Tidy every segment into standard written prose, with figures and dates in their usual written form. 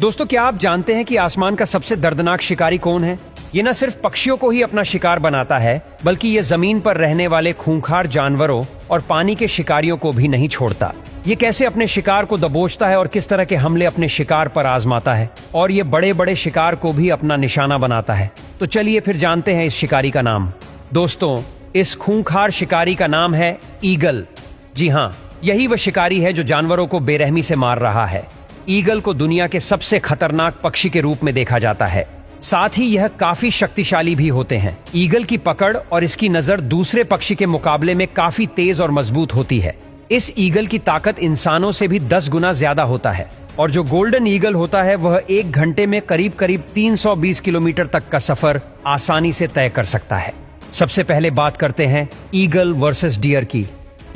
दोस्तों, क्या आप जानते हैं कि आसमान का सबसे दर्दनाक शिकारी कौन है? ये न सिर्फ पक्षियों को ही अपना शिकार बनाता है, बल्कि ये जमीन पर रहने वाले खूंखार जानवरों और पानी के शिकारियों को भी नहीं छोड़ता। ये कैसे अपने शिकार को दबोचता है और किस तरह के हमले अपने शिकार पर आजमाता है, और ये बड़े बड़े शिकार को भी अपना निशाना बनाता है। तो चलिए फिर जानते हैं इस शिकारी का नाम। दोस्तों, इस खूंखार शिकारी का नाम है ईगल। जी हाँ, यही वह शिकारी है जो जानवरों को बेरहमी से मार रहा है। ईगल को दुनिया के सबसे खतरनाक पक्षी के रूप में देखा जाता है। साथ ही यह काफी शक्तिशाली भी होते हैं। ईगल की पकड़ और इसकी नजर दूसरे पक्षी के मुकाबले में काफी तेज और मजबूत होती है। इस ईगल की ताकत इंसानों से भी 10 गुना ज्यादा होता है, और जो गोल्डन ईगल होता है वह 1 घंटे में करीब 320 किलोमीटर तक का सफर आसानी से तय कर सकता है। सबसे पहले बात करते हैं ईगल वर्सेस डियर की।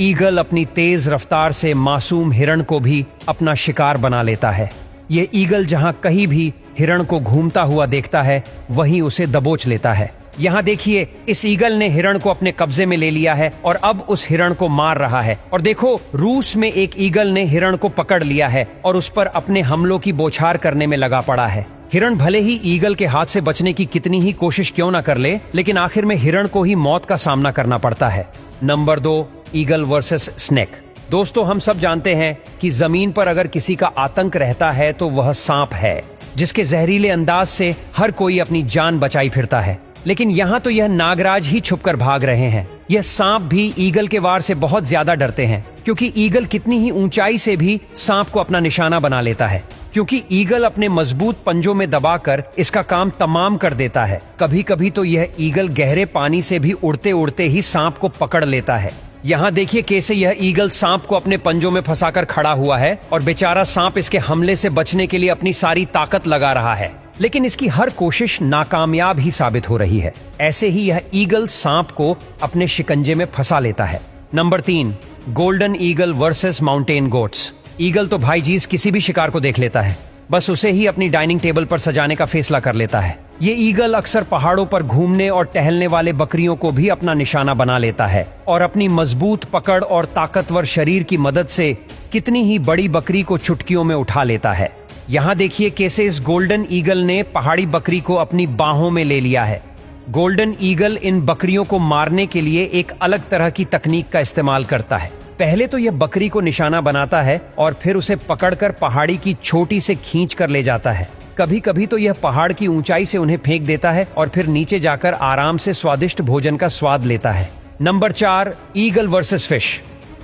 ईगल अपनी तेज रफ्तार से मासूम हिरण को भी अपना शिकार बना लेता है। ये ईगल जहां कहीं भी हिरण को घूमता हुआ देखता है, वहीं उसे दबोच लेता है। यहाँ देखिए, इस ईगल ने हिरण को अपने कब्जे में ले लिया है और अब उस हिरण को मार रहा है। और देखो, रूस में एक ईगल ने हिरण को पकड़ लिया है और उस पर अपने हमलों की बौछार करने में लगा पड़ा है। हिरण भले ही ईगल के हाथ से बचने की कितनी ही कोशिश क्यों न कर ले, लेकिन आखिर में हिरण को ही मौत का सामना करना पड़ता है। Number 2, eagle versus snake. दोस्तों, हम सब जानते हैं कि जमीन पर अगर किसी का आतंक रहता है तो वह सांप है, जिसके जहरीले अंदाज से हर कोई अपनी जान बचाई फिरता है। लेकिन यहाँ तो यह नागराज ही छुपकर भाग रहे हैं। यह सांप भी ईगल के वार से बहुत ज्यादा डरते हैं, क्योंकि ईगल कितनी ही ऊंचाई से भी सांप को अपना निशाना बना लेता है। क्योंकि ईगल अपने मजबूत पंजों में दबाकर इसका काम तमाम कर देता है। कभी कभी तो यह ईगल गहरे पानी से भी उड़ते उड़ते ही सांप को पकड़ लेता है। यहाँ देखिए कैसे यह ईगल सांप को अपने पंजों में फंसाकर खड़ा हुआ है, और बेचारा सांप इसके हमले से बचने के लिए अपनी सारी ताकत लगा रहा है, लेकिन इसकी हर कोशिश नाकामयाब ही साबित हो रही है। ऐसे ही यह ईगल सांप को अपने शिकंजे में फंसा लेता है। Number 3, golden eagle versus mountain goats. Eagle तो भाई जीज किसी भी शिकार को देख लेता है, बस उसे ही अपनी डाइनिंग टेबल पर सजाने का फैसला कर लेता है। ये ईगल अक्सर पहाड़ों पर घूमने और टहलने वाले बकरियों को भी अपना निशाना बना लेता है, और अपनी मजबूत पकड़ और ताकतवर शरीर की मदद से कितनी ही बड़ी बकरी को चुटकियों में उठा लेता है। यहाँ देखिए कैसे इस गोल्डन ईगल ने पहाड़ी बकरी को अपनी बाहों में ले लिया है। गोल्डन ईगल इन बकरियों को मारने के लिए एक अलग तरह की तकनीक का इस्तेमाल करता है। पहले तो यह बकरी को निशाना बनाता है और फिर उसे पकड़कर पहाड़ी की चोटी से खींच कर ले जाता है। कभी कभी तो यह पहाड़ की ऊंचाई से उन्हें फेंक देता है और फिर नीचे जाकर आराम से स्वादिष्ट भोजन का स्वाद लेता है। Number 4, eagle versus fish.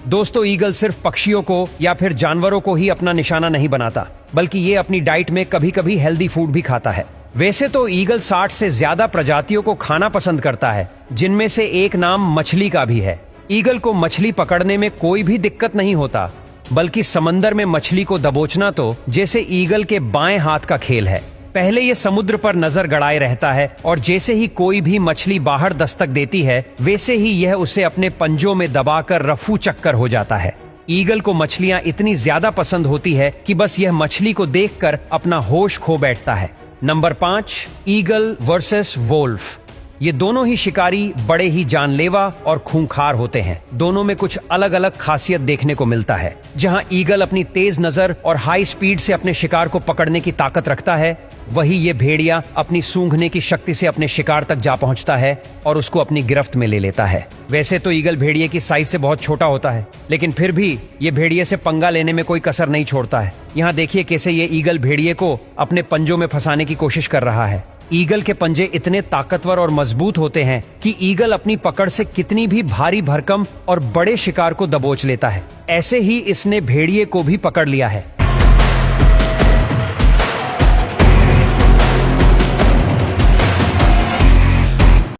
दोस्तों, ईगल सिर्फ पक्षियों को या फिर जानवरों को ही अपना निशाना नहीं बनाता, बल्कि ये अपनी डाइट में कभी कभी हेल्दी फूड भी खाता है। वैसे तो ईगल 60 से ज्यादा प्रजातियों को खाना पसंद करता है, जिनमें से एक नाम मछली का भी है। ईगल को मछली पकड़ने में कोई भी दिक्कत नहीं होता, बल्कि समंदर में मछली को दबोचना तो जैसे ईगल के बाएं हाथ का खेल है। पहले ये समुद्र पर नजर गड़ाए रहता है, और जैसे ही कोई भी मछली बाहर दस्तक देती है, वैसे ही यह उसे अपने पंजों में दबाकर रफू चक्कर हो जाता है। ईगल को मछलियां इतनी ज्यादा पसंद होती है कि बस यह मछली को देखकर अपना होश खो बैठता है। Number 5, eagle versus wolf. ये दोनों ही शिकारी बड़े ही जानलेवा और खूंखार होते हैं। दोनों में कुछ अलग अलग खासियत देखने को मिलता है। जहां ईगल अपनी तेज नजर और हाई स्पीड से अपने शिकार को पकड़ने की ताकत रखता है, वही ये भेड़िया अपनी सूंघने की शक्ति से अपने शिकार तक जा पहुंचता है और उसको अपनी गिरफ्त में ले लेता है। वैसे तो ईगल भेड़िए की साइज से बहुत छोटा होता है, लेकिन फिर भी ये भेड़िए से पंगा लेने में कोई कसर नहीं छोड़ता है। यहाँ देखिए कैसे ये ईगल भेड़िए को अपने पंजों में फंसाने की कोशिश कर रहा है। ईगल के पंजे इतने ताकतवर और मजबूत होते हैं कि ईगल अपनी पकड़ से कितनी भी भारी भरकम और बड़े शिकार को दबोच लेता है। ऐसे ही इसने भेड़िए को भी पकड़ लिया है।